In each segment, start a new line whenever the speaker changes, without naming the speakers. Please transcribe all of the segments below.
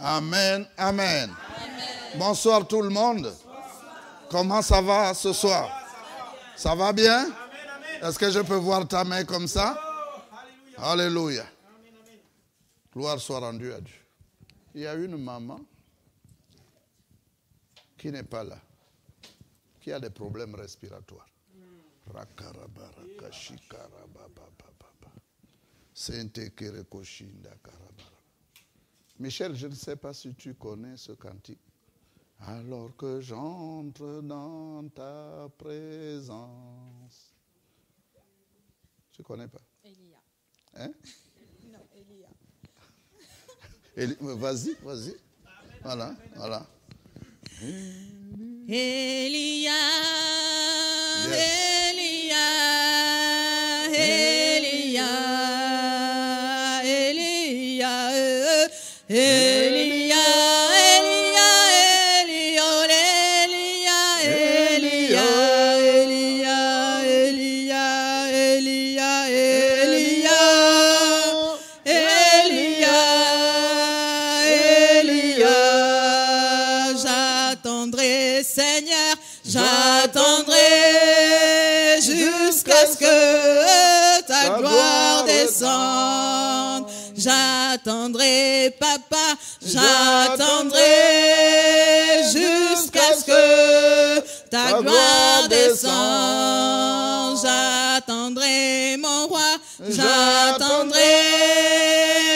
Amen, amen. Bonsoir tout le monde. Comment ça va ce soir? Ça va bien? Est-ce que je peux voir ta main comme ça? Alléluia. Gloire soit rendue à Dieu. Il y a une maman qui n'est pas là, qui a des problèmes respiratoires. Michel, je ne sais pas si tu connais ce cantique. Alors que j'entre dans ta présence. Tu ne connais pas?
Elia.
Hein?
Non, Elia.
Vas-y, vas-y. Voilà, voilà.
Elia,
Yes.
Elia, Elia, Elia, Elia, j'attendrai jusqu'à ce que ta gloire descende. J'attendrai, papa, j'attendrai jusqu'à ce que ta gloire descende. J'attendrai, mon roi, j'attendrai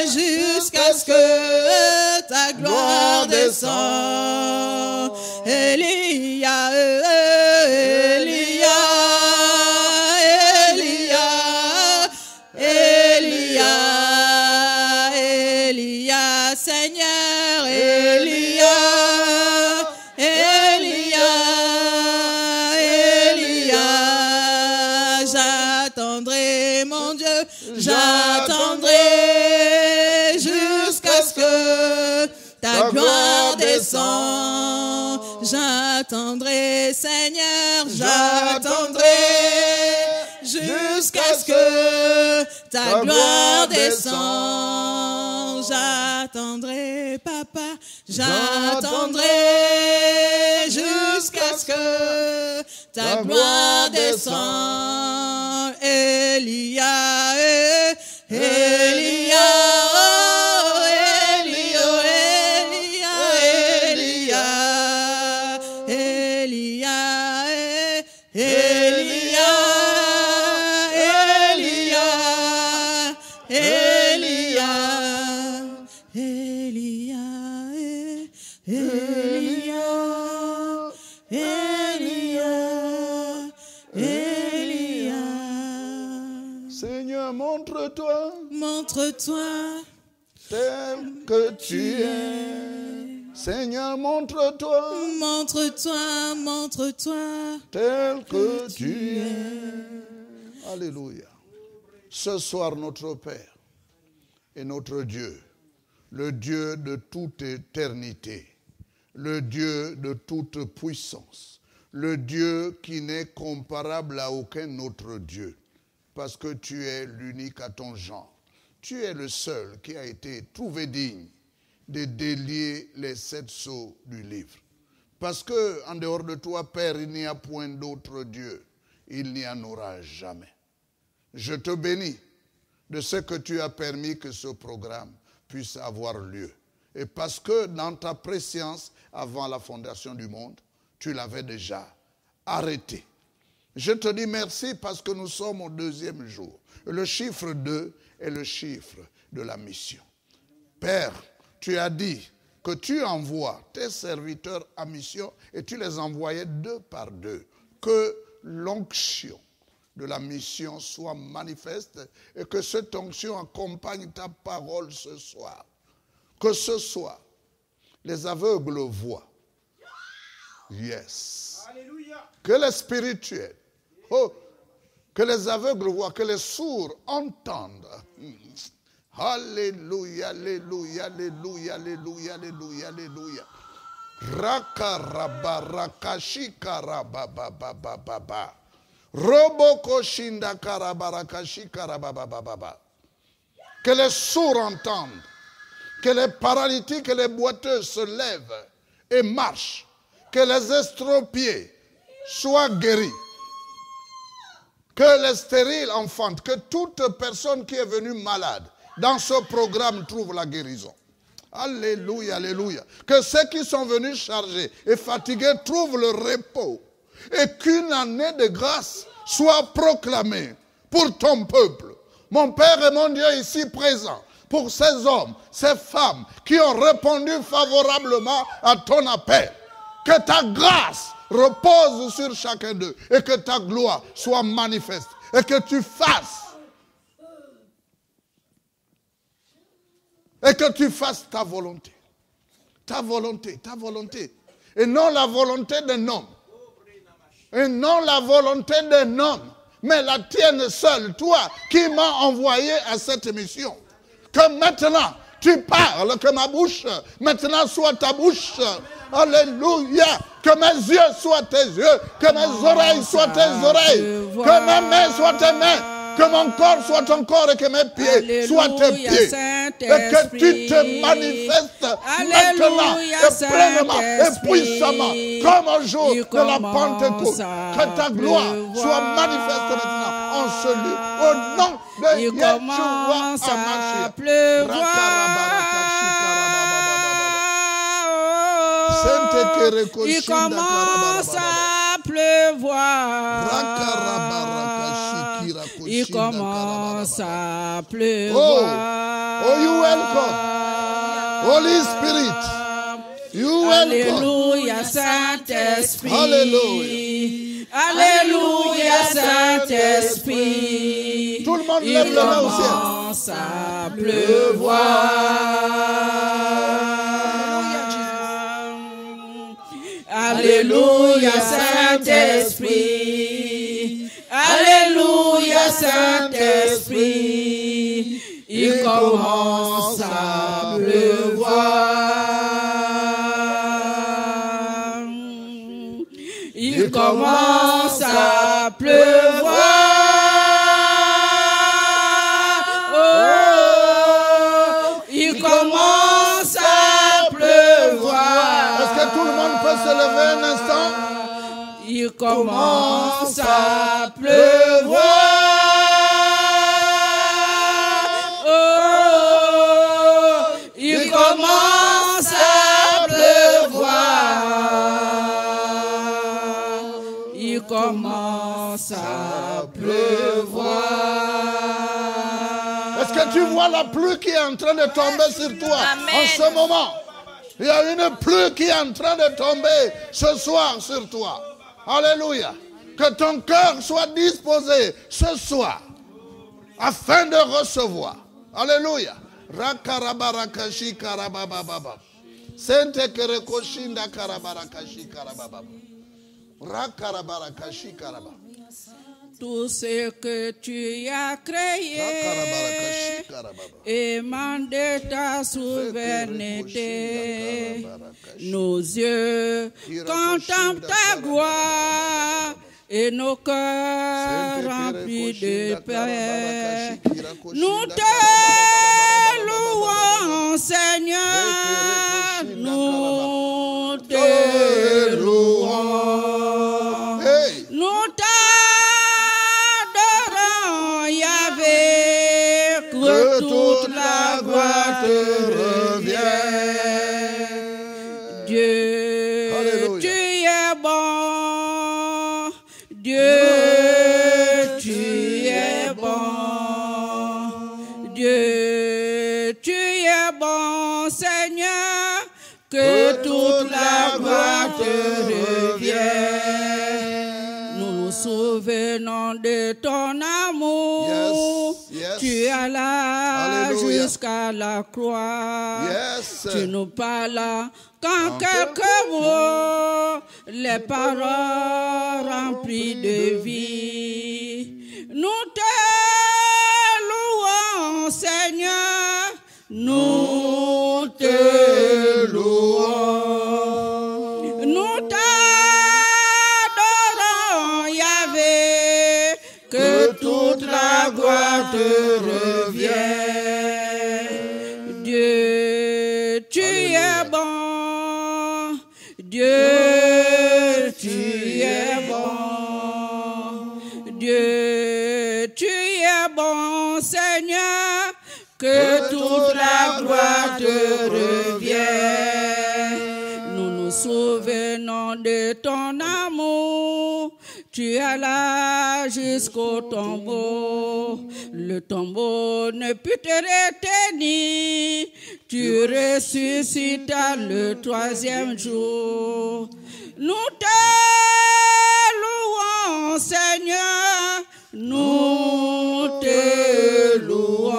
jusqu'à ce que ta gloire descende. Elia, Elia, Elia, Elia, Elia, Seigneur, Elia, Elia, Elia, j'attendrai, mon Dieu, j'attendrai jusqu'à ce que ta gloire descende. J'attendrai, Seigneur, j'attendrai jusqu'à ce que ta gloire descende. J'attendrai, papa, j'attendrai jusqu'à ce que ta gloire descende. Elia, Elia, montre-toi
tel que tu es. Seigneur, montre-toi.
Montre-toi, montre-toi
tel que tu es. Alléluia. Ce soir, notre Père et notre Dieu, le Dieu de toute éternité, le Dieu de toute puissance, le Dieu qui n'est comparable à aucun autre Dieu, parce que tu es l'unique à ton genre. Tu es le seul qui a été trouvé digne de délier les 7 sceaux du livre. Parce que en dehors de toi, Père, il n'y a point d'autre Dieu. Il n'y en aura jamais. Je te bénis de ce que tu as permis que ce programme puisse avoir lieu. Et parce que dans ta préscience, avant la fondation du monde, tu l'avais déjà arrêté. Je te dis merci parce que nous sommes au 2e jour. Le chiffre 2 est le chiffre de la mission. Père, tu as dit que tu envoies tes serviteurs à mission et tu les envoyais 2 par 2. Que l'onction de la mission soit manifeste et que cette onction accompagne ta parole ce soir. Que ce soir, les aveugles voient. Yes. Alléluia. Que les spirituels, que les aveugles voient, que les sourds entendent. Alléluia, alléluia, alléluia, alléluia, alléluia, alléluia. Rakarabarakashikarababababa. Robokoshindakarabarakshikarabababa. Que les sourds entendent. Que les paralytiques et les boiteux se lèvent et marchent. Que les estropiés soient guéris. Que les stériles enfantent. Que toute personne qui est venue malade dans ce programme trouve la guérison. Alléluia, alléluia. Que ceux qui sont venus chargés et fatigués trouvent le repos. Et qu'une année de grâce soit proclamée pour ton peuple. Mon Père et mon Dieu ici présent, pour ces hommes, ces femmes qui ont répondu favorablement à ton appel. Que ta grâce repose sur chacun d'eux et que ta gloire soit manifeste et que tu fasses. Et que tu fasses ta volonté. Ta volonté, ta volonté. Et non la volonté d'un homme. Et non la volonté d'un homme. Mais la tienne seule, toi qui m'as envoyé à cette mission. Que maintenant, tu parles, que ma bouche, maintenant soit ta bouche. Alléluia. Que mes yeux soient tes yeux. Que mes oreilles soient tes oreilles. Que mes mains soient tes mains. Que mon corps soit ton corps et que mes pieds soient tes pieds. Et que tu te manifestes maintenant et pleinement et puissamment comme au jour de la Pentecôte. Que ta gloire soit manifeste maintenant en ce lieu. Au nom de Yeshua HaMashiach.
Il commence à pleuvoir. Il commence à pleuvoir.
Oh, you welcome. Holy Spirit. You welcome.
Alléluia, Saint-Esprit.
Alléluia.
Alléluia, Saint-Esprit.
Tout le monde lève la main au ciel.
Il commence à pleuvoir. Alléluia, Saint-Esprit. Alléluia, Saint-Esprit. Il commence à pleuvoir. Il commence à pleuvoir. Oh, il commence à pleuvoir.
Est-ce que tout le monde peut se lever un instant?
Il commence à pleuvoir. Oh, il commence à pleuvoir. Il commence à pleuvoir.
Est-ce que tu vois la pluie qui est en train de tomber sur toi en ce moment? Il y a une pluie qui est en train de tomber ce soir sur toi. Alléluia. Que ton cœur soit disposé ce soir afin de recevoir. Alléluia. Rakarabarakashi karabababa. Sente kerekoshinda karabarakashi karababa. Rakarabarakashi karababa.
Tout ce que tu as créé émane de ta souveraineté. Nos yeux contemplent ta gloire et nos cœurs remplis de paix. Nous te louons, Seigneur. Nous te louons. Nous t'adorons, Yahvé, que toute la gloire te revient. Dieu,
Alléluia.
tu es bon. Dieu, tu es bon. Dieu, tu es bon, Seigneur, que toute la gloire te revient. Nous nous souvenons de ton amour.
Yes, yes.
Tu es là
Alléluia.
jusqu'à la croix.
Yes.
Tu nous parles qu'en quelques mots, les paroles remplies de vie. Nous te louons, Seigneur. Nous te louons. Nous t'adorons, Yahvé, que toute la gloire te revient. Dieu, Dieu, tu es bon, Seigneur, que toute la gloire te revienne. Nous nous souvenons de ton amour. Tu es là jusqu'au tombeau. Le tombeau ne put te retenir. Tu ressuscitas le troisième jour. Nous te louons, Seigneur. Nous te louons.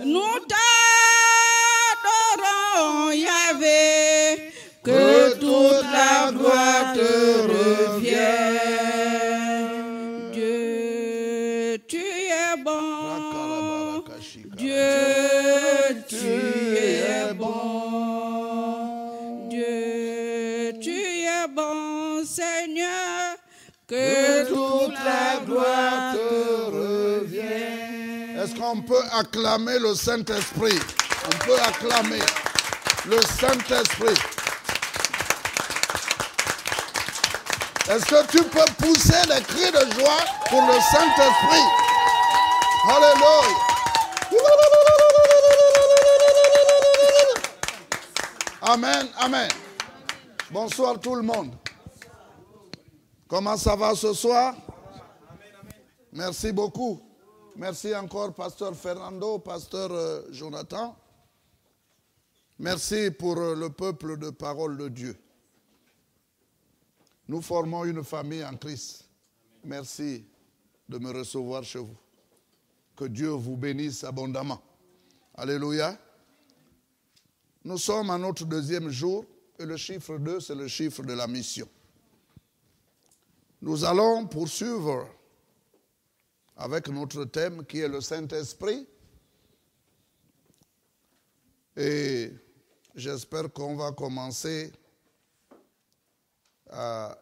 Nous t'adorons, Yahvé. Que toute la gloire te revienne. Dieu, tu es bon. Dieu, tu es bon. Dieu, tu es bon, Seigneur. Que toute la gloire te revienne.
Est-ce qu'on peut acclamer le Saint-Esprit? On peut acclamer le Saint-Esprit. Est-ce que tu peux pousser des cris de joie pour le Saint-Esprit? Alléluia. Amen, amen. Bonsoir tout le monde. Comment ça va ce soir? Merci beaucoup. Merci encore, pasteur Fernando, pasteur Jonathan. Merci pour le peuple de parole de Dieu. Nous formons une famille en Christ. Merci de me recevoir chez vous. Que Dieu vous bénisse abondamment. Alléluia. Nous sommes à notre deuxième jour et le chiffre 2, c'est le chiffre de la mission. Nous allons poursuivre avec notre thème qui est le Saint-Esprit. Et j'espère qu'on va commencer.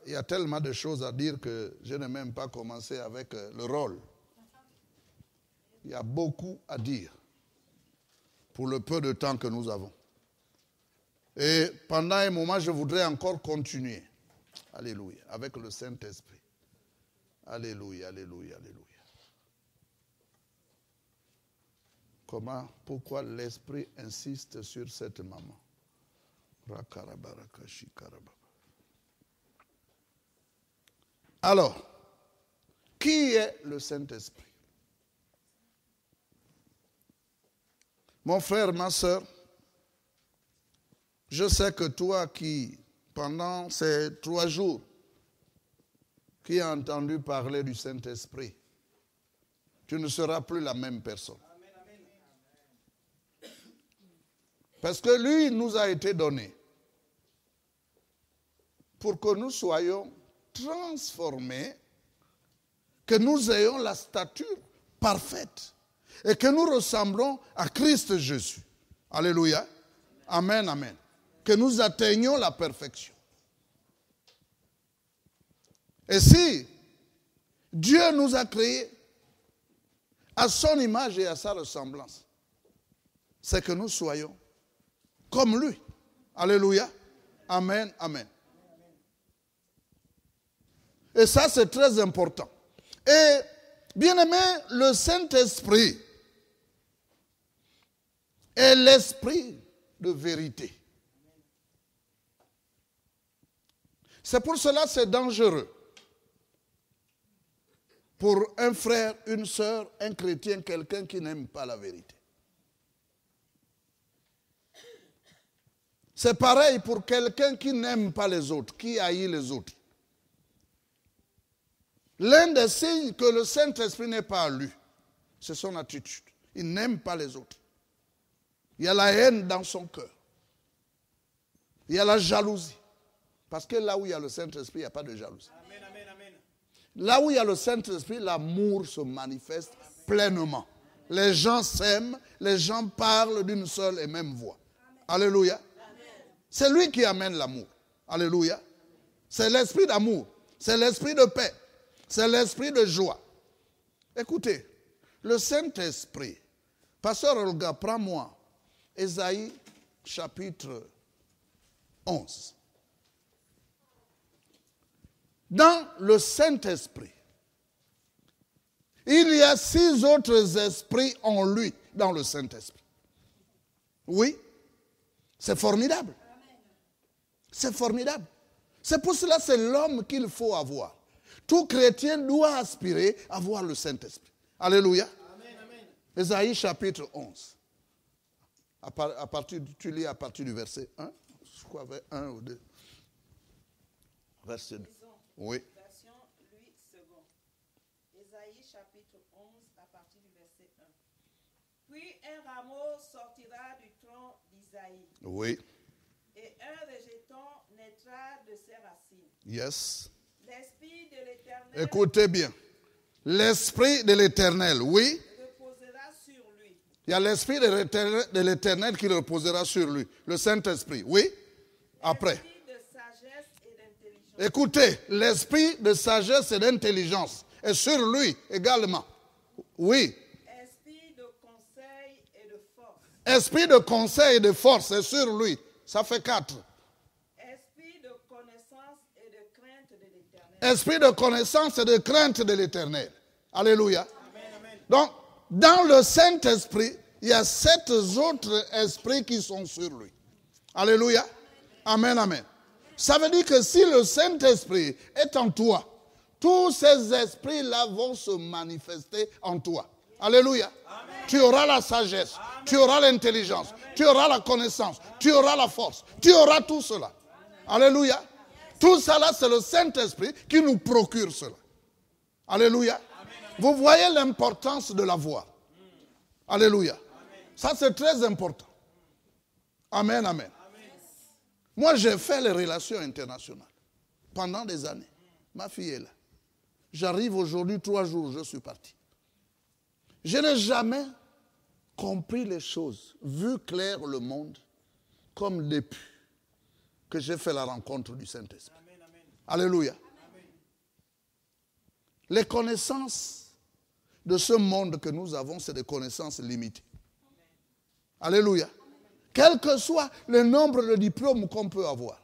Il y a tellement de choses à dire que je n'ai même pas commencé avec le rôle. Il y a beaucoup à dire pour le peu de temps que nous avons. Et pendant un moment, je voudrais encore continuer. Alléluia. Avec le Saint-Esprit. Alléluia, alléluia, alléluia. Pourquoi l'Esprit insiste sur cette maman? Alors, qui est le Saint-Esprit? Mon frère, ma soeur, je sais que toi qui, pendant ces 3 jours, qui as entendu parler du Saint-Esprit, tu ne seras plus la même personne. Parce que lui nous a été donné pour que nous soyons transformés, que nous ayons la stature parfaite et que nous ressemblons à Christ Jésus. Alléluia. Amen, amen. Que nous atteignions la perfection. Et si Dieu nous a créés à son image et à sa ressemblance, c'est que nous soyons comme lui. Alléluia. Amen, amen. Et ça, c'est très important. Et, bien aimé, le Saint-Esprit est l'esprit de vérité. C'est pour cela que c'est dangereux pour un frère, une sœur, un chrétien, quelqu'un qui n'aime pas la vérité. C'est pareil pour quelqu'un qui n'aime pas les autres, qui haït les autres. L'un des signes que le Saint-Esprit n'est pas à lui, c'est son attitude. Il n'aime pas les autres. Il y a la haine dans son cœur. Il y a la jalousie. Parce que là où il y a le Saint-Esprit, il n'y a pas de jalousie. Amen, amen, amen. Là où il y a le Saint-Esprit, l'amour se manifeste pleinement. Les gens s'aiment, les gens parlent d'une seule et même voix. Amen. Alléluia. Amen. C'est lui qui amène l'amour. Alléluia. C'est l'esprit d'amour. C'est l'esprit de paix. C'est l'esprit de joie. Écoutez, le Saint-Esprit, Pasteur Olga, prends-moi Ésaïe chapitre 11. Dans le Saint-Esprit, Il y a 6 autres esprits en lui, dans le Saint-Esprit. Oui, c'est formidable. C'est formidable. C'est pour cela que c'est l'homme qu'il faut avoir. Tout chrétien doit aspirer à avoir le Saint-Esprit. Alléluia.
Amen, amen.
Ésaïe chapitre 11. Tu lis à partir du verset 1. Je crois vers 1 ou 2. Verset 2. Oui.
Version Louis II. Ésaïe chapitre 11 à partir du verset 1. Puis un rameau sortira du tronc d'Isaïe.
Oui.
Et un rejeton naîtra de ses racines.
Yes.
L'Esprit de l'Éternel
Écoutez bien. L'Esprit de l'Éternel, oui.
reposera sur lui.
Il y a l'Esprit de l'Éternel qui reposera sur lui. Le Saint-Esprit, oui. Après.
L'Esprit de sagesse et d'intelligence.
Écoutez, l'Esprit de sagesse et d'intelligence est sur lui également. Oui.
Esprit de conseil et de force.
Esprit de conseil et de force est sur lui. Ça fait 4.
Esprit de connaissance et de crainte de l'Éternel.
Esprit de connaissance et de crainte de l'Éternel. Alléluia.
Amen, amen.
Donc, dans le Saint-Esprit, il y a 7 autres esprits qui sont sur lui. Alléluia. Amen, amen. Ça veut dire que si le Saint-Esprit est en toi, tous ces esprits-là vont se manifester en toi. Alléluia.
Amen.
Tu auras la sagesse, tu auras l'intelligence, tu auras la connaissance, tu auras la force, tu auras tout cela. Alléluia. Tout cela, c'est le Saint-Esprit qui nous procure cela. Alléluia. Vous voyez l'importance de l'avoir. Alléluia. Ça, c'est très important. Amen, amen. Moi, j'ai fait les relations internationales pendant des années. Ma fille est là. J'arrive aujourd'hui, 3 jours, je suis parti. Je n'ai jamais compris les choses, vu clair le monde, comme depuis que j'ai fait la rencontre du Saint-Esprit. Alléluia. Les connaissances de ce monde que nous avons, c'est des connaissances limitées. Alléluia. Quel que soit le nombre de diplômes qu'on peut avoir.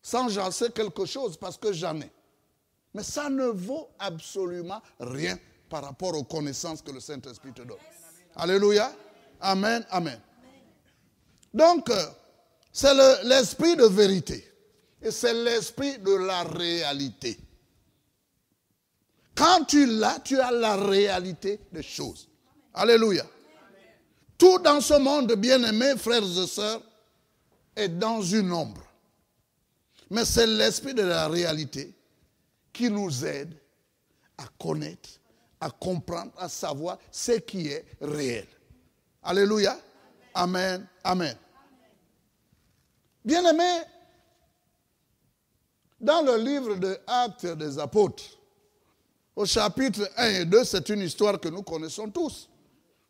Sans j'en sais quelque chose parce que j'en ai. Mais ça ne vaut absolument rien par rapport aux connaissances que le Saint-Esprit te donne. Alléluia. Amen, amen. Donc, c'est l'esprit de vérité. Et c'est l'esprit de la réalité. Quand tu l'as, tu as la réalité des choses. Alléluia. Tout dans ce monde, bien-aimés, frères et sœurs, est dans une ombre. Mais c'est l'esprit de la réalité qui nous aide à connaître, à comprendre, à savoir ce qui est réel. Alléluia. Amen. Amen. Bien-aimés, dans le livre des Actes des Apôtres, au chapitre 1 et 2, c'est une histoire que nous connaissons tous,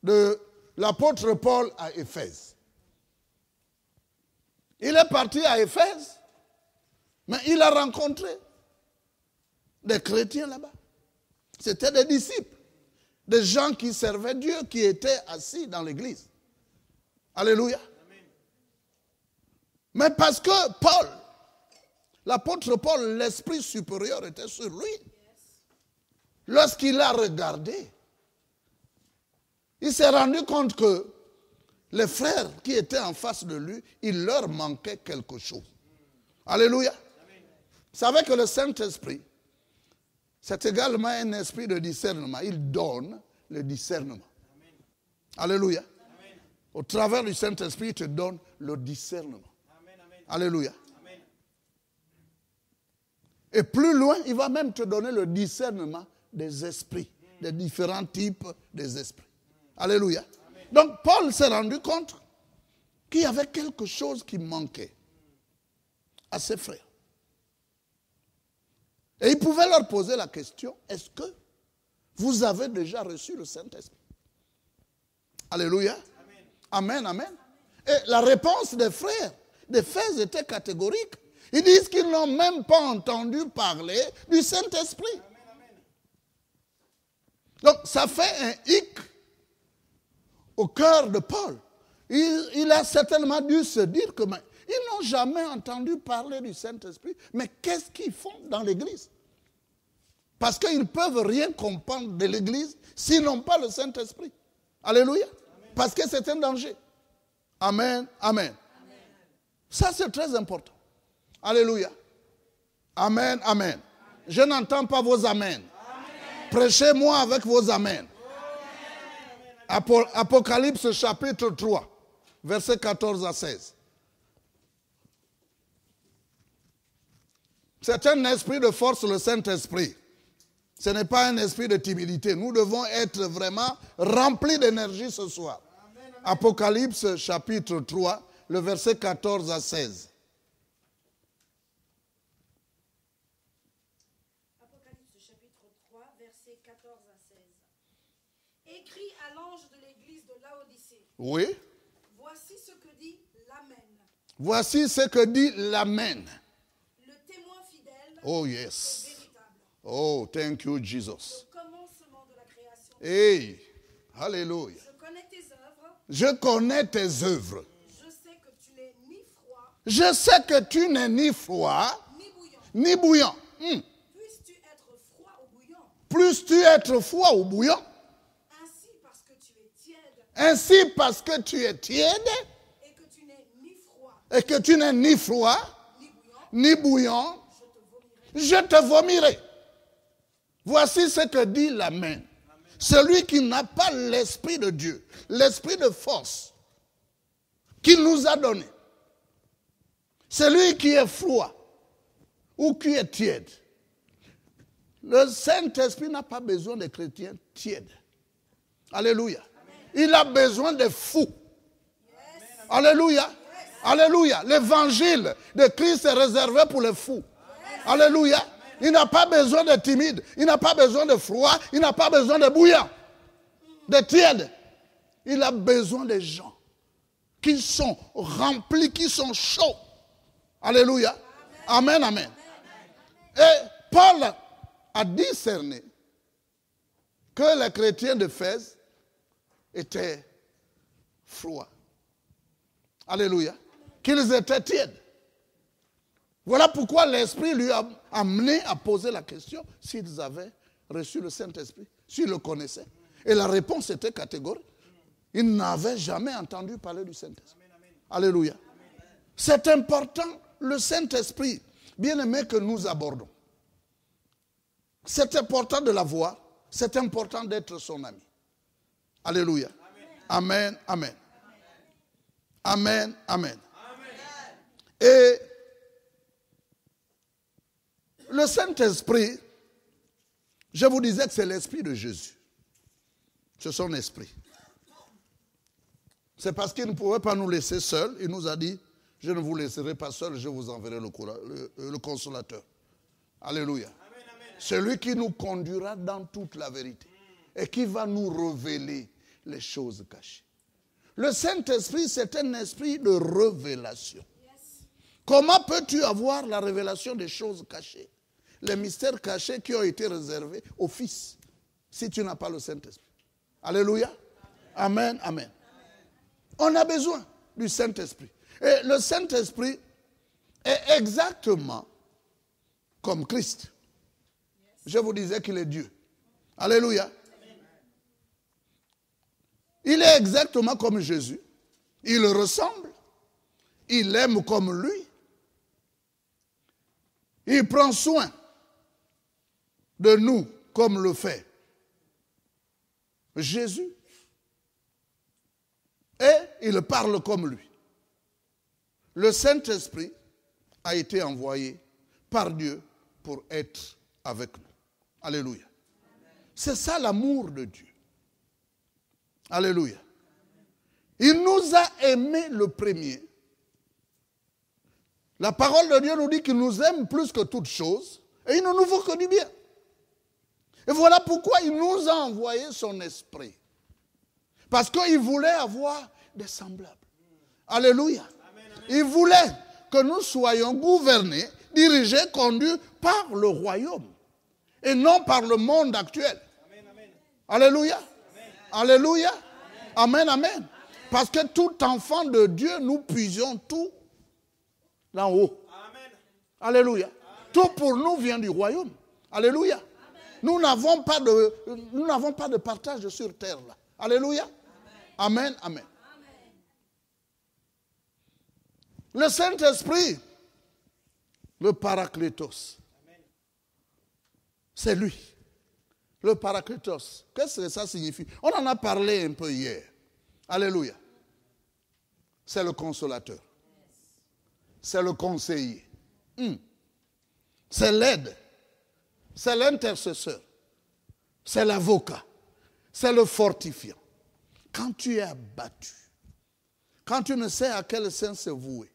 de l'apôtre Paul à Éphèse. Il est parti à Éphèse, mais il a rencontré des chrétiens là-bas. C'était des disciples, des gens qui servaient Dieu, qui étaient assis dans l'église. Alléluia. Amen. Mais parce que Paul, l'apôtre Paul, l'esprit supérieur était sur lui. Lorsqu'il a regardé, il s'est rendu compte que les frères qui étaient en face de lui, il leur manquait quelque chose. Alléluia. Vous savez que le Saint-Esprit, c'est également un esprit de discernement. Il donne le discernement. Alléluia. Au travers du Saint-Esprit, il te donne le discernement. Alléluia. Et plus loin, il va même te donner le discernement des esprits, des différents types des esprits. Alléluia. Donc Paul s'est rendu compte qu'il y avait quelque chose qui manquait à ses frères. Et il pouvait leur poser la question, est-ce que vous avez déjà reçu le Saint-Esprit? Alléluia. Amen, amen. Et la réponse des frères d'Éphèse était catégorique. Ils disent qu'ils n'ont même pas entendu parler du Saint-Esprit. Donc ça fait un hic au cœur de Paul. Il a certainement dû se dire que ils n'ont jamais entendu parler du Saint-Esprit. Mais qu'est-ce qu'ils font dans l'église? Parce qu'ils ne peuvent rien comprendre de l'Église s'ils n'ont pas le Saint-Esprit. Alléluia. Parce que c'est un danger. Amen, amen. Ça, c'est très important. Alléluia. Amen, amen. Je n'entends pas vos amens. Prêchez-moi avec vos amens. Apocalypse chapitre 3, versets 14 à 16. C'est un esprit de force, le Saint-Esprit. Ce n'est pas un esprit de timidité. Nous devons être vraiment remplis d'énergie ce soir. Apocalypse chapitre 3, le verset 14 à 16.
Apocalypse chapitre 3, verset 14 à 16. Écrit à l'ange de l'église de Laodicée.
Oui.
Voici ce que dit l'Amen.
Voici ce que dit l'Amen.
Le témoin fidèle
Oh
et
yes.
véritable.
Oh, thank you, Jesus.
Le commencement de la création.
Hey, hallelujah.
Je connais tes œuvres.
Je connais tes œuvres.
Je sais que tu n'es ni froid,
Je sais que tu n'es ni froid,
ni bouillant.
ni bouillant.
Puisses-tu être froid ou bouillant,
Plus tu es froid ou bouillant,
ainsi parce que tu es tiède
ainsi parce que tu es tiède
et que tu n'es ni froid,
et que tu n'es ni froid,
ni bouillant,
ni bouillant,
je te vomirai.
je te vomirai. Voici ce que dit l'Amen. Celui qui n'a pas l'Esprit de Dieu, l'Esprit de force qu'il nous a donné, celui qui est froid ou qui est tiède, le Saint-Esprit n'a pas besoin de chrétiens tièdes. Alléluia. Il a besoin de fous. Alléluia. Alléluia. L'évangile de Christ est réservé pour les fous. Alléluia. Il n'a pas besoin de timides. Il n'a pas besoin de froid. Il n'a pas besoin de bouillants, de tièdes. Il a besoin des gens qui sont remplis, qui sont chauds. Alléluia. Amen, amen. Et Paul a discerné que les chrétiens d'Éphèse étaient froids. Alléluia. Qu'ils étaient tièdes. Voilà pourquoi l'Esprit lui a amené à poser la question s'ils avaient reçu le Saint-Esprit, s'ils le connaissaient. Et la réponse était catégorique. Ils n'avaient jamais entendu parler du Saint-Esprit. Alléluia. C'est important, le Saint-Esprit, bien aimé, que nous abordons. C'est important de l'avoir. C'est important d'être son ami. Alléluia. Amen, amen. Amen, amen. Et le Saint-Esprit, je vous disais que c'est l'Esprit de Jésus. C'est son esprit. C'est parce qu'il ne pouvait pas nous laisser seuls. Il nous a dit, je ne vous laisserai pas seul, je vous enverrai le consolateur. Alléluia. Celui qui nous conduira dans toute la vérité et qui va nous révéler les choses cachées. Le Saint-Esprit, c'est un esprit de révélation. Comment peux-tu avoir la révélation des choses cachées? Les mystères cachés qui ont été réservés au Fils, si tu n'as pas le Saint-Esprit. Alléluia. Amen, amen. On a besoin du Saint-Esprit. Et le Saint-Esprit est exactement comme Christ. Je vous disais qu'il est Dieu. Alléluia. Il est exactement comme Jésus. Il ressemble. Il aime comme lui. Il prend soin de nous comme le fait Jésus. Et il parle comme lui. Le Saint-Esprit a été envoyé par Dieu pour être avec nous. Alléluia. C'est ça l'amour de Dieu. Alléluia. Il nous a aimés le premier. La parole de Dieu nous dit qu'il nous aime plus que toute chose et il ne nous veut que du bien. Et voilà pourquoi il nous a envoyé son esprit. Parce qu'il voulait avoir des semblables. Alléluia. Il voulait que nous soyons gouvernés, dirigés, conduits par le royaume et non par le monde actuel. Alléluia. Alléluia. Amen, amen. Parce que tout enfant de Dieu, nous puisons tout d'en haut. Alléluia. Tout pour nous vient du royaume. Alléluia. Nous n'avons pas de partage sur terre là. Alléluia. Amen, amen. Le Saint-Esprit, le Paraclétos, c'est lui. Le Paraclétos, qu'est-ce que ça signifie? On en a parlé un peu hier. Alléluia. C'est le consolateur. C'est le conseiller. C'est l'aide. C'est l'intercesseur. C'est l'avocat. C'est le fortifiant. Quand tu es abattu, quand tu ne sais à quel sens se vouer,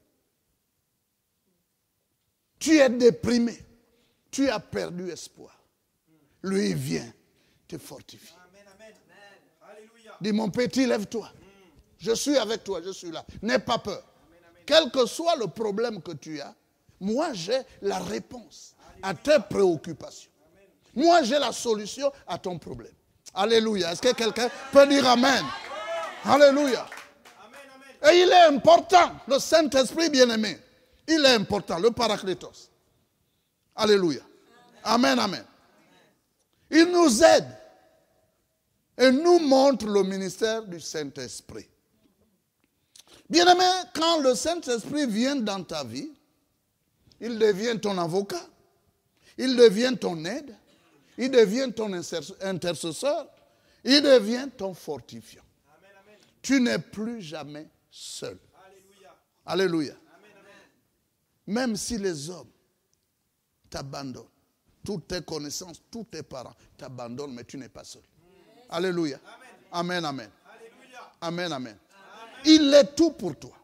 tu es déprimé, tu as perdu espoir, lui vient te fortifier. Dis mon petit, lève-toi. Je suis avec toi, je suis là. N'aie pas peur. Quel que soit le problème que tu as, moi j'ai la réponse à tes préoccupations. Moi j'ai la solution à ton problème. Alléluia. Est-ce que quelqu'un peut dire Amen? Alléluia. Et il est important, le Saint-Esprit bien-aimé. Il est important, le Paraclétos. Alléluia. Amen, amen. Il nous aide et nous montre le ministère du Saint-Esprit. Bien-aimé, quand le Saint-Esprit vient dans ta vie, il devient ton avocat, il devient ton aide, il devient ton intercesseur, il devient ton fortifiant. Amen, amen. Tu n'es plus jamais seul. Alléluia. Alléluia. Amen, amen. Même si les hommes t'abandonnent, toutes tes connaissances, tous tes parents t'abandonnent, mais tu n'es pas seul. Alléluia. Amen, amen. Alléluia. Amen, amen. Il est tout pour toi.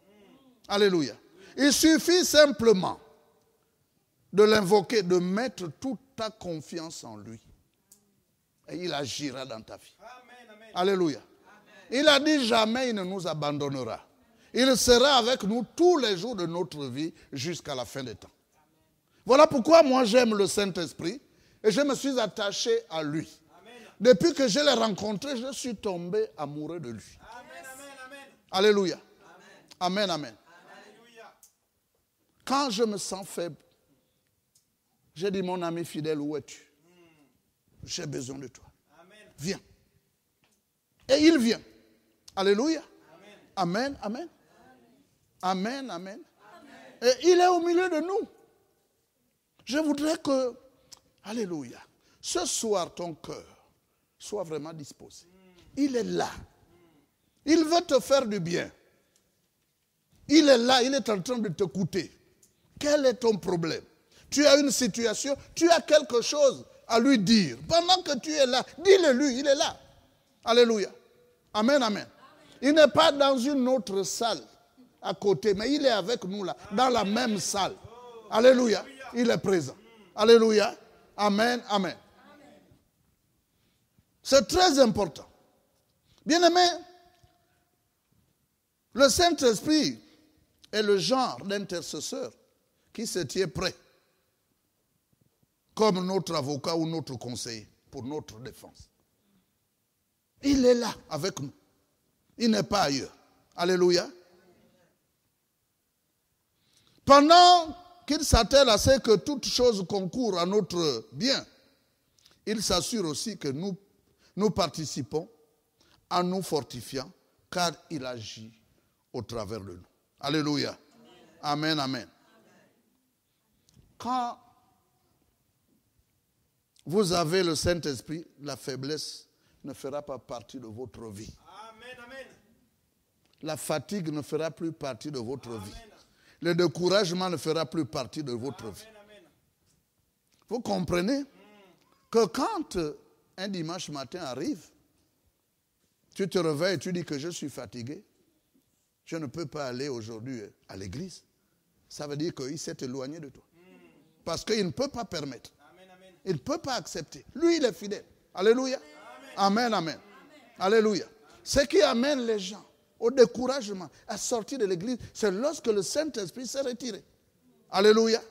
Alléluia. Il suffit simplement de l'invoquer, de mettre toute ta confiance en lui. Et il agira dans ta vie. Alléluia. Il a dit jamais il ne nous abandonnera. Il sera avec nous tous les jours de notre vie jusqu'à la fin des temps. Voilà pourquoi moi j'aime le Saint-Esprit et je me suis attaché à lui. Depuis que je l'ai rencontré, je suis tombé amoureux de lui. Alléluia. Amen, amen. Quand je me sens faible, j'ai dit, mon ami fidèle, où es-tu? J'ai besoin de toi. Viens. Et il vient. Alléluia. Amen, amen. Amen, amen. Et il est au milieu de nous. Je voudrais que, alléluia, ce soir ton cœur soit vraiment disposé. Il est là. Il veut te faire du bien. Il est là, il est en train de t'écouter. Quel est ton problème? Tu as une situation, tu as quelque chose à lui dire. Pendant que tu es là, dis-le lui, il est là. Alléluia. Amen, amen. Il n'est pas dans une autre salle à côté, mais il est avec nous là, dans la même salle. Alléluia. Il est présent. Alléluia. Amen, amen. C'est très important. Bien-aimé, le Saint-Esprit est le genre d'intercesseur qui se tient prêt comme notre avocat ou notre conseiller pour notre défense. Il est là avec nous. Il n'est pas ailleurs. Alléluia. Pendant qu'il s'attelle à ce que toute chose concourt à notre bien, il s'assure aussi que nous participons en nous fortifiant, car il agit au travers de nous. Alléluia. Amen, amen. Quand vous avez le Saint-Esprit, la faiblesse ne fera pas partie de votre vie. Amen, amen. La fatigue ne fera plus partie de votre vie. Le découragement ne fera plus partie de votre vie. Vous comprenez que quand un dimanche matin arrive, tu te réveilles et tu dis que je suis fatigué, je ne peux pas aller aujourd'hui à l'église. Ça veut dire qu'il s'est éloigné de toi. Parce qu'il ne peut pas permettre. Il ne peut pas accepter. Lui, il est fidèle. Alléluia. Amen, amen. Alléluia. Ce qui amène les gens au découragement, à sortir de l'église, c'est lorsque le Saint-Esprit s'est retiré. Alléluia.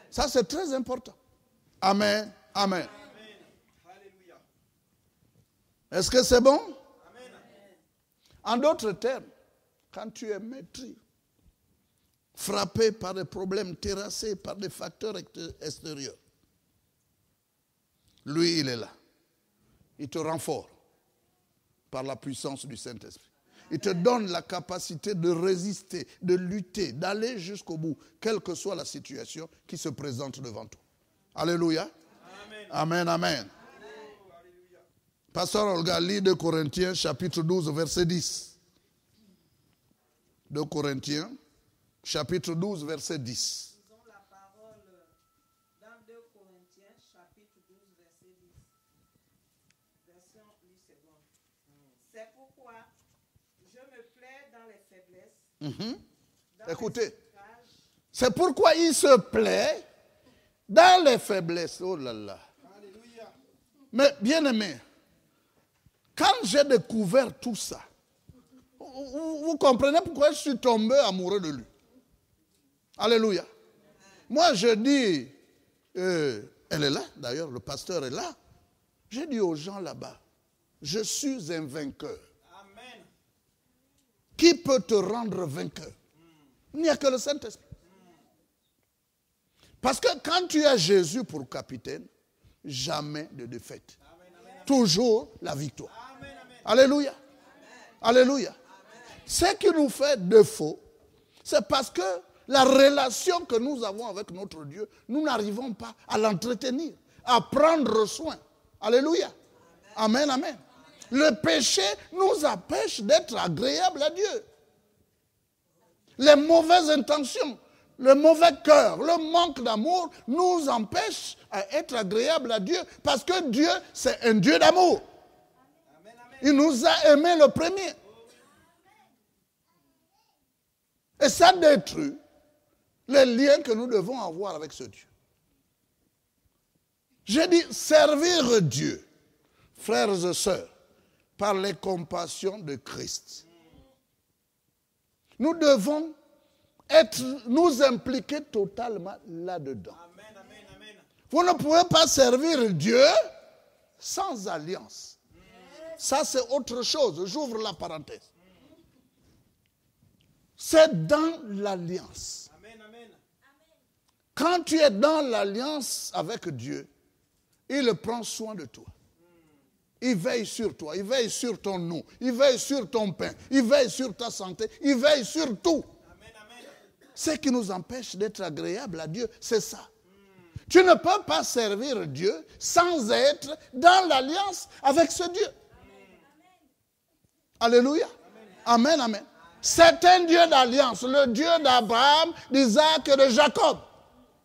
Ça, c'est très important. Amen, amen. Est-ce que c'est bon? En d'autres termes, quand tu es maîtrisé, frappé par des problèmes, terrassé par des facteurs extérieurs, Lui, il est là. Il te rend fort par la puissance du Saint-Esprit. Il te donne la capacité de résister, de lutter, d'aller jusqu'au bout, quelle que soit la situation qui se présente devant toi. Alléluia. Amen, amen. Pasteur Olga, lit 2 Corinthiens, chapitre 12, verset 10. 2 Corinthiens, chapitre 12, verset 10.
Nous avons la parole dans 2 Corinthiens, chapitre 12, verset 10. Version 8 secondes. C'est pourquoi je me plais dans les faiblesses. Dans
Écoutez.
les outrages.
C'est pourquoi il se plaît dans les faiblesses. Oh là là. Mais bien aimé, quand j'ai découvert tout ça, vous comprenez pourquoi je suis tombé amoureux de lui. Alléluia. Moi, je dis, elle est là, d'ailleurs, le pasteur est là. J'ai dit aux gens là-bas, je suis un vainqueur.
Amen.
Qui peut te rendre vainqueur? Il n'y a que le Saint-Esprit. Parce que quand tu as Jésus pour capitaine, jamais de défaite. Toujours la victoire. Alléluia. Alléluia. Ce qui nous fait défaut, c'est parce que la relation que nous avons avec notre Dieu, nous n'arrivons pas à l'entretenir, à prendre soin. Alléluia. Amen, amen. Le péché nous empêche d'être agréables à Dieu. Les mauvaises intentions, le mauvais cœur, le manque d'amour nous empêchent d'être agréables à Dieu parce que Dieu, c'est un Dieu d'amour. Il nous a aimés le premier. Et ça détruit les liens que nous devons avoir avec ce Dieu. J'ai dit servir Dieu, frères et sœurs, par les compassions de Christ. Nous devons nous impliquer totalement là-dedans. Vous ne pouvez pas servir Dieu sans alliance. Ça, c'est autre chose. J'ouvre la parenthèse. C'est dans l'alliance. Quand tu es dans l'alliance avec Dieu, il prend soin de toi. Il veille sur toi, il veille sur ton nom, il veille sur ton pain, il veille sur ta santé, il veille sur tout. Ce qui nous empêche d'être agréables à Dieu, c'est ça. Tu ne peux pas servir Dieu sans être dans l'alliance avec ce Dieu. Alléluia. Amen, amen. C'est un Dieu d'alliance, le Dieu d'Abraham, d'Isaac et de Jacob.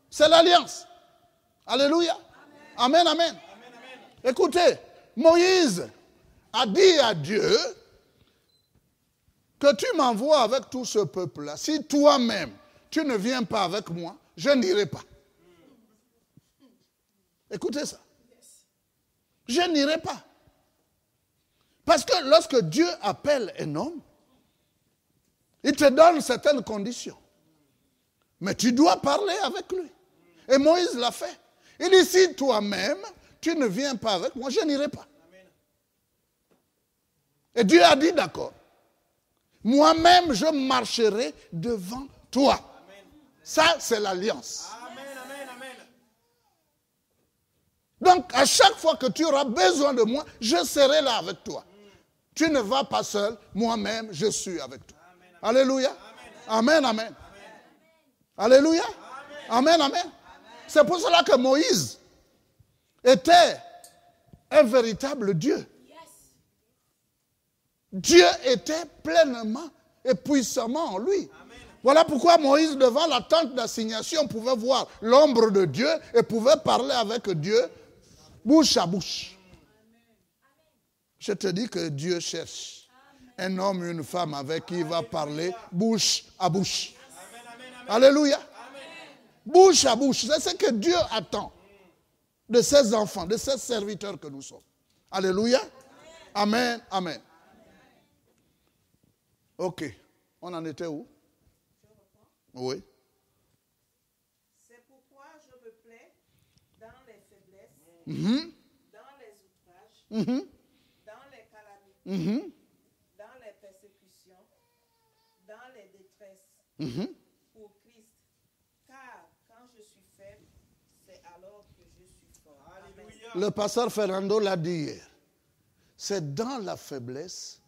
C'est l'alliance. Alléluia. Amen, amen. Écoutez, Moïse a dit à Dieu que tu m'envoies avec tout ce peuple-là. Si toi-même, tu ne viens pas avec moi, je n'irai pas. Écoutez ça. Je n'irai pas. Parce que lorsque Dieu appelle un homme, il te donne certaines conditions. Mais tu dois parler avec lui. Et Moïse l'a fait. Il dit, si toi-même, tu ne viens pas avec moi, je n'irai pas. Et Dieu a dit, d'accord. Moi-même, je marcherai devant toi. Ça, c'est l'alliance. Donc, à chaque fois que tu auras besoin de moi, je serai là avec toi. Tu ne vas pas seul, moi-même, je suis avec toi. Alléluia. Amen, amen. Alléluia. Amen, amen. C'est pour cela que Moïse était un véritable Dieu. Dieu était pleinement et puissamment en lui. Voilà pourquoi Moïse, devant la tente d'assignation, pouvait voir l'ombre de Dieu et pouvait parler avec Dieu bouche à bouche. Je te dis que Dieu cherche un homme et une femme avec qui il va parler bouche à bouche. Alléluia. Bouche à bouche. C'est ce que Dieu attend de ses enfants, de ses serviteurs que nous sommes. Alléluia. Amen. Amen. Ok. On en était où? Oui.
C'est pourquoi je me plais dans les faiblesses, dans les outrages, dans les calamités, dans les persécutions, dans les détresses, pour Christ. Car quand je suis faible, c'est alors que je suis fort. Alléluia.
Le pasteur Fernando l'a dit hier. C'est dans la faiblesse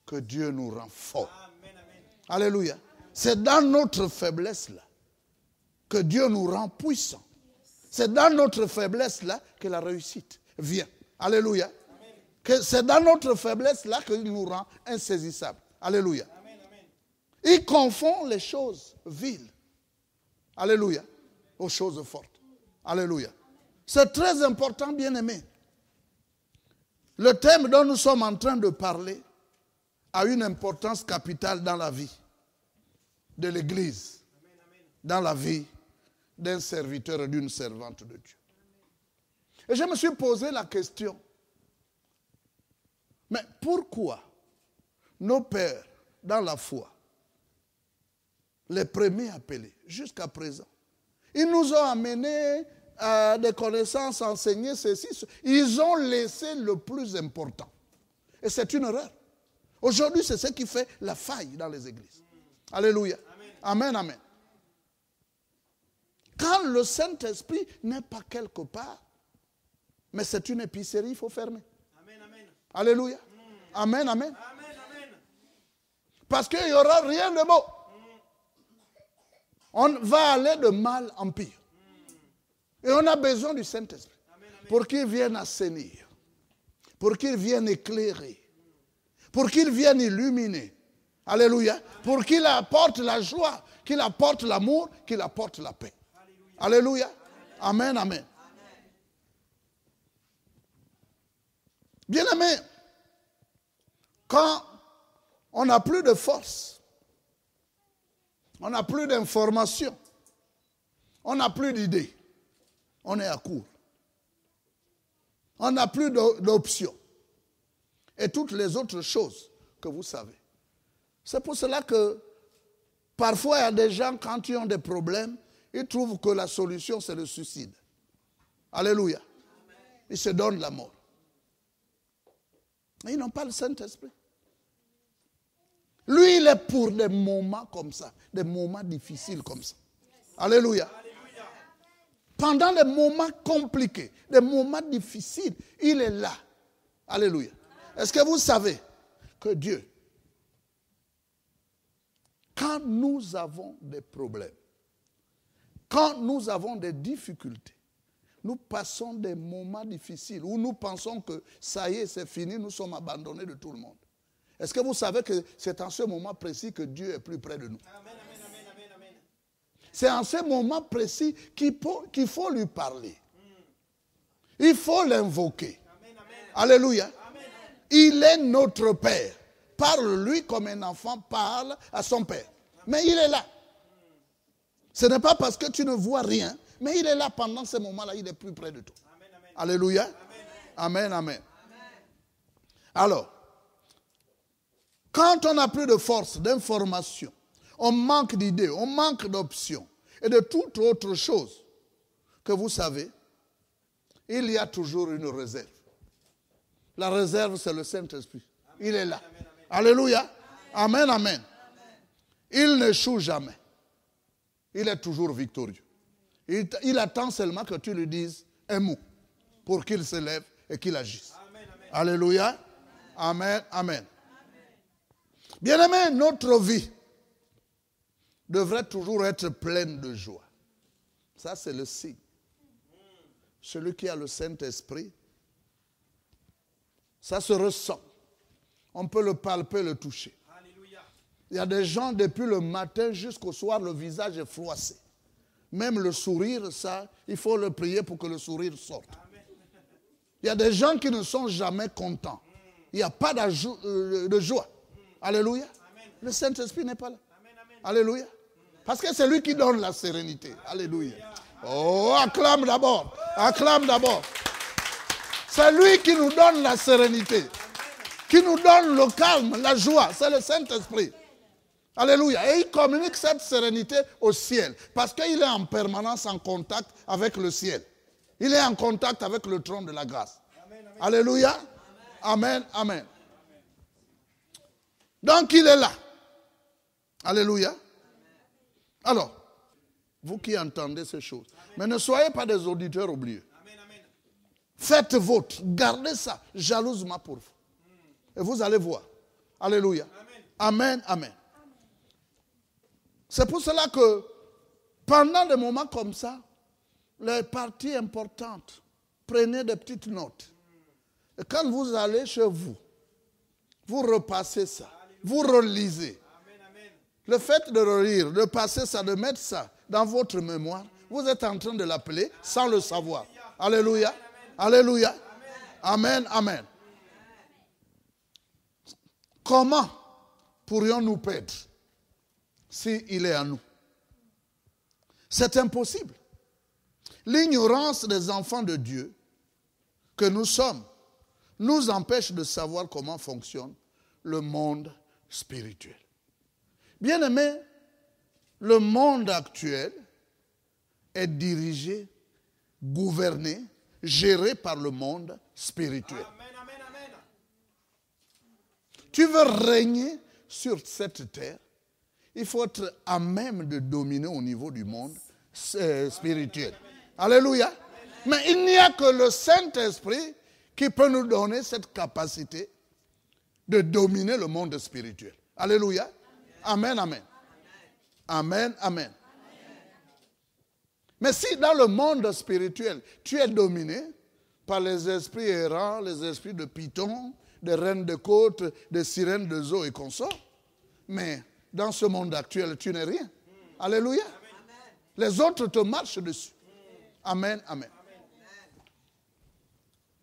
que Dieu nous rend forts. Alléluia. C'est dans notre faiblesse-là que Dieu nous rend puissants. C'est dans notre faiblesse-là que la réussite vient. Alléluia. C'est dans notre faiblesse-là qu'il nous rend insaisissables. Alléluia. Il confond les choses viles. Alléluia. Aux choses fortes. Alléluia. C'est très important, bien-aimé. Le thème dont nous sommes en train de parler a une importance capitale dans la vie de l'Église, dans la vie d'un serviteur et d'une servante de Dieu. Et je me suis posé la question, mais pourquoi nos pères dans la foi, les premiers appelés jusqu'à présent, ils nous ont amenés à des connaissances, enseignées ceci, ils ont laissé le plus important. Et c'est une erreur. Aujourd'hui, c'est ce qui fait la faille dans les églises. Alléluia. Amen, amen. Quand le Saint-Esprit n'est pas quelque part, mais c'est une épicerie, il faut fermer.
Amen, amen.
Alléluia. Amen, amen.
Amen, amen.
Parce qu'il n'y aura rien de beau. On va aller de mal en pire. Et on a besoin du Saint-Esprit pour qu'il vienne assainir, pour qu'il vienne éclairer, pour qu'il vienne illuminer. Alléluia. Pour qu'il apporte la joie, qu'il apporte l'amour, qu'il apporte la paix. Alléluia. Amen, amen. Bien-aimé, quand on n'a plus de force, on n'a plus d'informations, on n'a plus d'idées, on est à court. On n'a plus d'options. Et toutes les autres choses que vous savez. C'est pour cela que parfois il y a des gens, quand ils ont des problèmes, ils trouvent que la solution c'est le suicide. Alléluia. Ils se donnent la mort. Mais ils n'ont pas le Saint-Esprit. Lui, il est pour des moments comme ça, des moments difficiles comme ça. Alléluia. Pendant les moments compliqués, des moments difficiles, il est là. Alléluia. Est-ce que vous savez que Dieu, quand nous avons des problèmes, quand nous avons des difficultés, nous passons des moments difficiles où nous pensons que ça y est, c'est fini, nous sommes abandonnés de tout le monde. Est-ce que vous savez que c'est en ce moment précis que Dieu est plus près de nous?
Amen, amen, amen, amen.
C'est en ce moment précis qu'il faut lui parler. Il faut l'invoquer. Alléluia.
Amen.
Il est notre Père. Parle-lui comme un enfant parle à son Père. Mais il est là. Ce n'est pas parce que tu ne vois rien, mais il est là pendant ce moment-là, il est plus près de toi.
Amen, amen.
Alléluia. Amen, amen. Alors, quand on n'a plus de force, d'information, on manque d'idées, on manque d'options et de toute autre chose que vous savez, il y a toujours une réserve. La réserve, c'est le Saint-Esprit. Il est là. Alléluia. Amen, amen. Il n'échoue jamais. Il est toujours victorieux. Il attend seulement que tu lui dises un mot pour qu'il se lève et qu'il agisse. Alléluia. Amen, amen. Bien-aimé, notre vie devrait toujours être pleine de joie. Ça, c'est le signe. Celui qui a le Saint-Esprit, ça se ressent. On peut le palper, le toucher.
Alléluia.
Il y a des gens, depuis le matin jusqu'au soir, le visage est froissé. Même le sourire, ça, il faut le prier pour que le sourire sorte. Il y a des gens qui ne sont jamais contents. Il n'y a pas de joie. Alléluia. Le Saint-Esprit n'est pas là. Alléluia. Parce que c'est lui qui donne la sérénité. Alléluia. Oh, acclame d'abord. Acclame d'abord. C'est lui qui nous donne la sérénité. Qui nous donne le calme, la joie. C'est le Saint-Esprit. Alléluia. Et il communique cette sérénité au ciel. Parce qu'il est en permanence en contact avec le ciel. Il est en contact avec le trône de la grâce. Alléluia. Amen, amen. Donc il est là. Alléluia. Alors, vous qui entendez ces choses, mais ne soyez pas des auditeurs oublieux. Faites vôtre. Gardez ça jalousement pour vous. Et vous allez voir. Alléluia. Amen, amen. C'est pour cela que pendant des moments comme ça, les parties importantes, prenez des petites notes. Et quand vous allez chez vous, vous repassez ça. Vous relisez. Le fait de relire, de passer ça, de mettre ça dans votre mémoire, vous êtes en train de l'appeler sans le savoir. Alléluia. Alléluia. Amen, amen. Comment pourrions-nous perdre s'il est à nous? C'est impossible. L'ignorance des enfants de Dieu que nous sommes nous empêche de savoir comment fonctionne le monde spirituel. Bien-aimés, le monde actuel est dirigé, gouverné, géré par le monde spirituel.
Amen, amen, amen.
Tu veux régner sur cette terre, il faut être à même de dominer au niveau du monde spirituel. Alléluia. Mais il n'y a que le Saint-Esprit qui peut nous donner cette capacité de dominer le monde spirituel. Alléluia. Amen, amen. Amen, amen. Mais si dans le monde spirituel, tu es dominé par les esprits errants, les esprits de Python, des reines de côte, des sirènes de zoo et consorts, mais dans ce monde actuel, tu n'es rien. Alléluia. Les autres te marchent dessus. Amen, amen.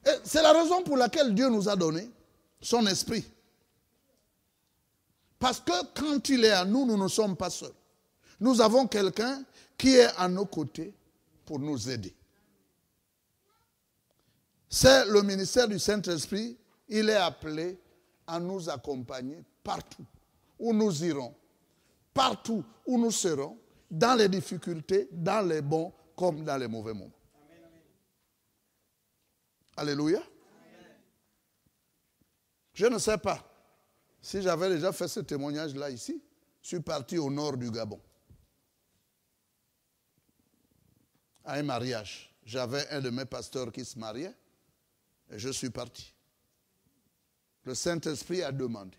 Et c'est la raison pour laquelle Dieu nous a donné son esprit. Parce que quand il est à nous, nous ne sommes pas seuls. Nous avons quelqu'un qui est à nos côtés pour nous aider. C'est le ministère du Saint-Esprit. Il est appelé à nous accompagner partout où nous irons, partout où nous serons, dans les difficultés, dans les bons comme dans les mauvais moments. Amen, amen. Alléluia. Amen. Je ne sais pas si j'avais déjà fait ce témoignage-là ici. Je suis parti au nord du Gabon. À un mariage. J'avais un de mes pasteurs qui se mariait et je suis parti. Le Saint-Esprit a demandé.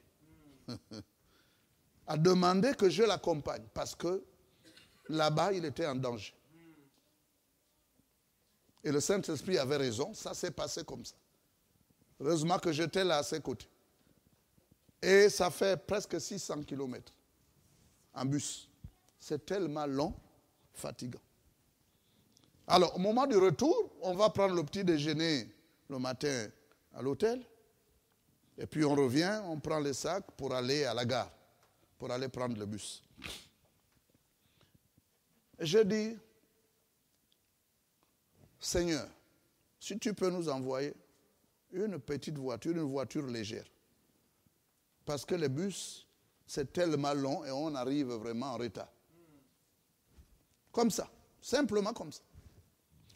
A demandé que je l'accompagne parce que là-bas, il était en danger. Et le Saint-Esprit avait raison, ça s'est passé comme ça. Heureusement que j'étais là à ses côtés. Et ça fait presque 600 km en bus. C'est tellement long, fatigant. Alors, au moment du retour, on va prendre le petit déjeuner le matin à l'hôtel. Et puis on revient, on prend les sacs pour aller à la gare, pour aller prendre le bus. Et je dis, Seigneur, si tu peux nous envoyer une petite voiture, une voiture légère. Parce que les bus, c'est tellement long et on arrive vraiment en retard. Comme ça, simplement comme ça.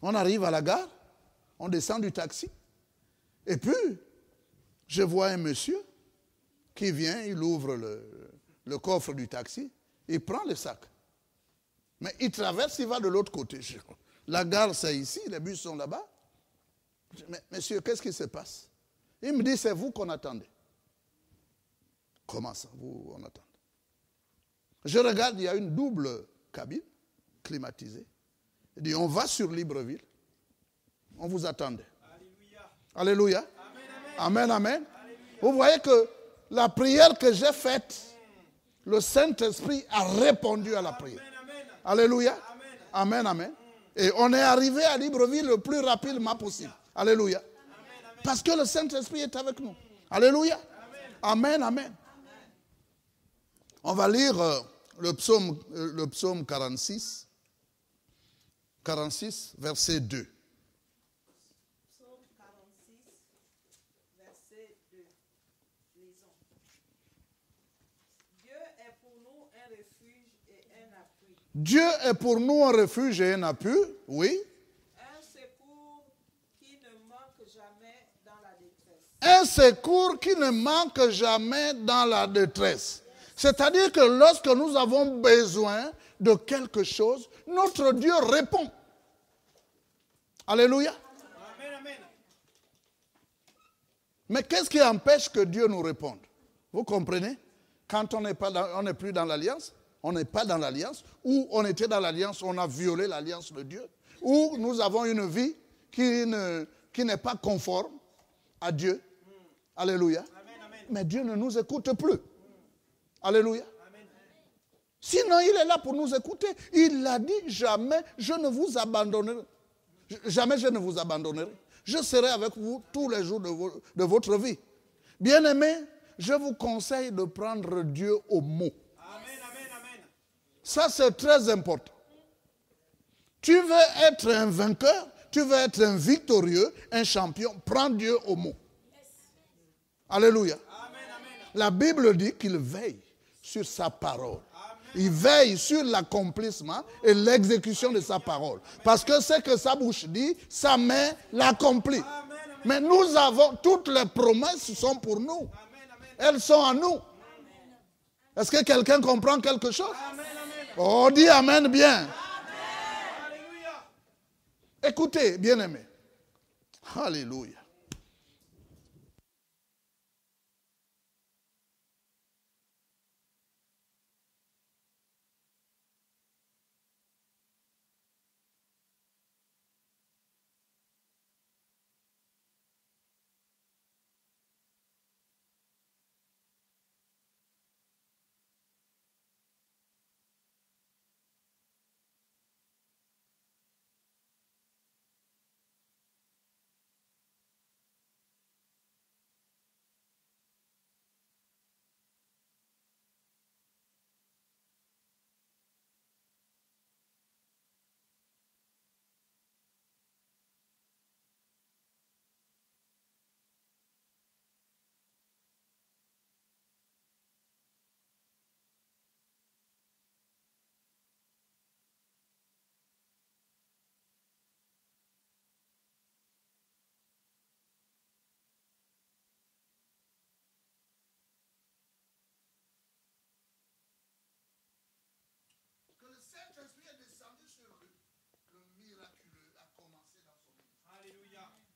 On arrive à la gare, on descend du taxi. Et puis, je vois un monsieur qui vient, il ouvre le coffre du taxi, il prend le sac. Mais il traverse, il va de l'autre côté. La gare, c'est ici, les bus sont là-bas. Mais monsieur, qu'est-ce qui se passe? Il me dit, c'est vous qu'on attendait. Comment ça, vous, on attend? Je regarde, il y a une double cabine climatisée. Il dit, on va sur Libreville. On vous attendait. Alléluia. Alléluia. Amen, amen. Vous voyez que la prière que j'ai faite, le Saint-Esprit a répondu à la prière. Alléluia. Amen, amen. Et on est arrivé à Libreville le plus rapidement possible. Alléluia. Parce que le Saint-Esprit est avec nous. Alléluia. Amen, amen. On va lire le psaume 46. 46, verset 2.
Psaume 46, verset 2. Lisons. Dieu est pour nous un refuge et un appui.
Dieu est pour nous un refuge et un appui, oui.
Un secours qui ne manque jamais dans la détresse.
Un secours qui ne manque jamais dans la détresse. C'est-à-dire que lorsque nous avons besoin de quelque chose, notre Dieu répond. Alléluia.
Amen, amen.
Mais qu'est-ce qui empêche que Dieu nous réponde? Vous comprenez? Quand on n'est plus dans l'alliance, on n'est pas dans l'alliance, ou on était dans l'alliance, on a violé l'alliance de Dieu, ou nous avons une vie qui n'est pas conforme à Dieu. Alléluia.
Amen, amen.
Mais Dieu ne nous écoute plus. Alléluia.
Amen.
Sinon, il est là pour nous écouter. Il a dit, jamais je ne vous abandonnerai. Jamais je ne vous abandonnerai. Je serai avec vous tous les jours de votre vie. Bien-aimés, je vous conseille de prendre Dieu au mot.
Amen, amen, amen.
Ça, c'est très important. Tu veux être un vainqueur, tu veux être un victorieux, un champion, prends Dieu au mot. Alléluia.
Amen, amen.
La Bible dit qu'il veille sur sa parole. Il veille sur l'accomplissement et l'exécution de sa parole. Parce que ce que sa bouche dit, sa main l'accomplit. Mais nous avons, toutes les promesses sont pour nous. Elles sont en nous. Est-ce que quelqu'un comprend quelque chose? Oh, dis amen bien.
Alléluia.
Écoutez, bien-aimés. Alléluia.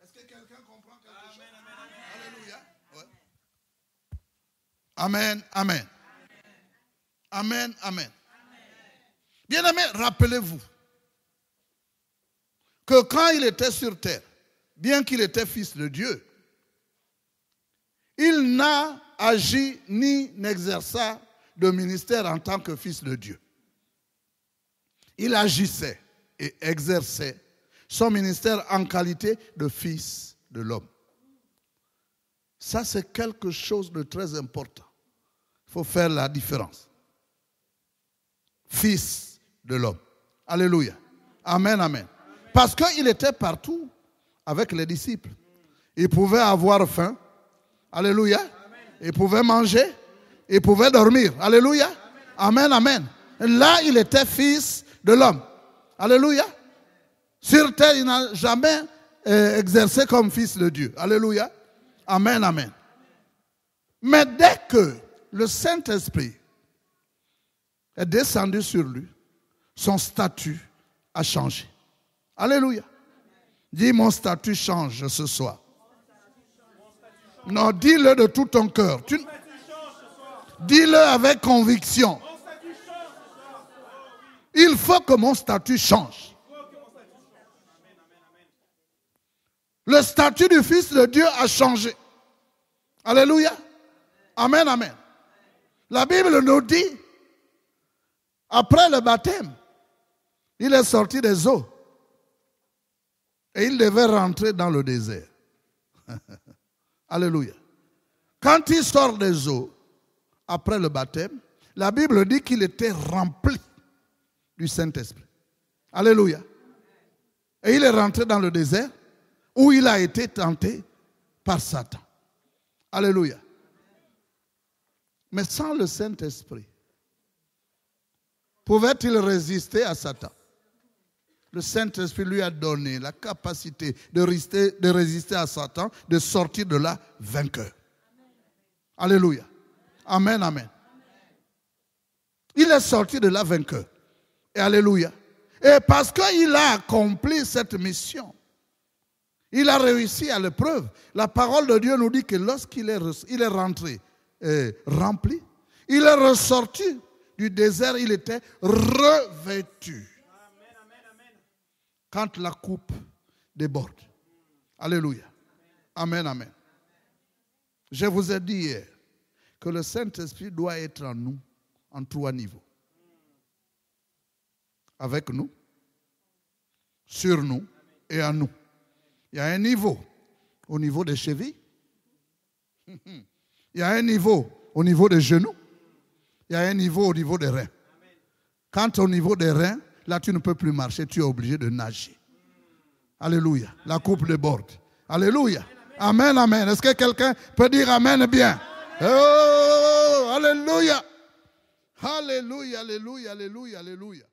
Est-ce que quelqu'un comprend quelque chose? Alléluia. Ouais. Amen, amen. Amen, amen. Bien-aimés, rappelez-vous que quand il était sur terre, bien qu'il était fils de Dieu, il n'a agi ni n'exerça de ministère en tant que fils de Dieu. Il agissait et exerçait son ministère en qualité de fils de l'homme. Ça, c'est quelque chose de très important. Il faut faire la différence. Fils de l'homme. Alléluia. Amen, amen. Parce qu'il était partout avec les disciples. Il pouvait avoir faim. Alléluia. Il pouvait manger. Il pouvait dormir. Alléluia. Amen, amen. Là, il était fils de l'homme. Alléluia. Sur terre, il n'a jamais exercé comme fils de Dieu. Alléluia. Amen, amen. Mais dès que le Saint-Esprit est descendu sur lui, son statut a changé. Alléluia. Dis, mon statut change ce soir. Non, dis-le de tout ton cœur. Dis-le avec conviction. Il faut que mon statut change. Le statut du Fils de Dieu a changé. Alléluia. Amen, amen. La Bible nous dit, après le baptême, il est sorti des eaux. Et il devait rentrer dans le désert. Alléluia. Quand il sort des eaux, après le baptême, la Bible dit qu'il était rempli du Saint-Esprit. Alléluia. Et il est rentré dans le désert où il a été tenté par Satan. Alléluia. Mais sans le Saint-Esprit, pouvait-il résister à Satan? Le Saint-Esprit lui a donné la capacité de résister à Satan, de sortir de là vainqueur. Alléluia. Amen, amen. Il est sorti de là vainqueur. Et alléluia. Et parce qu'il a accompli cette mission, Il a réussi à l'épreuve. La parole de Dieu nous dit que lorsqu'il est rentré rempli, il est ressorti du désert, il était revêtu. Quand la coupe déborde. Alléluia. Amen, amen. Je vous ai dit hier que le Saint-Esprit doit être en nous en 3 niveaux. Avec nous, sur nous et en nous. Il y a un niveau au niveau des chevilles. Il y a un niveau au niveau des genoux. Il y a un niveau au niveau des reins. Quand au niveau des reins, là tu ne peux plus marcher, tu es obligé de nager. Alléluia. La coupe déborde. Alléluia. Amen, amen. Est-ce que quelqu'un peut dire amen bien? Oh, alléluia. Alléluia, alléluia, alléluia, alléluia.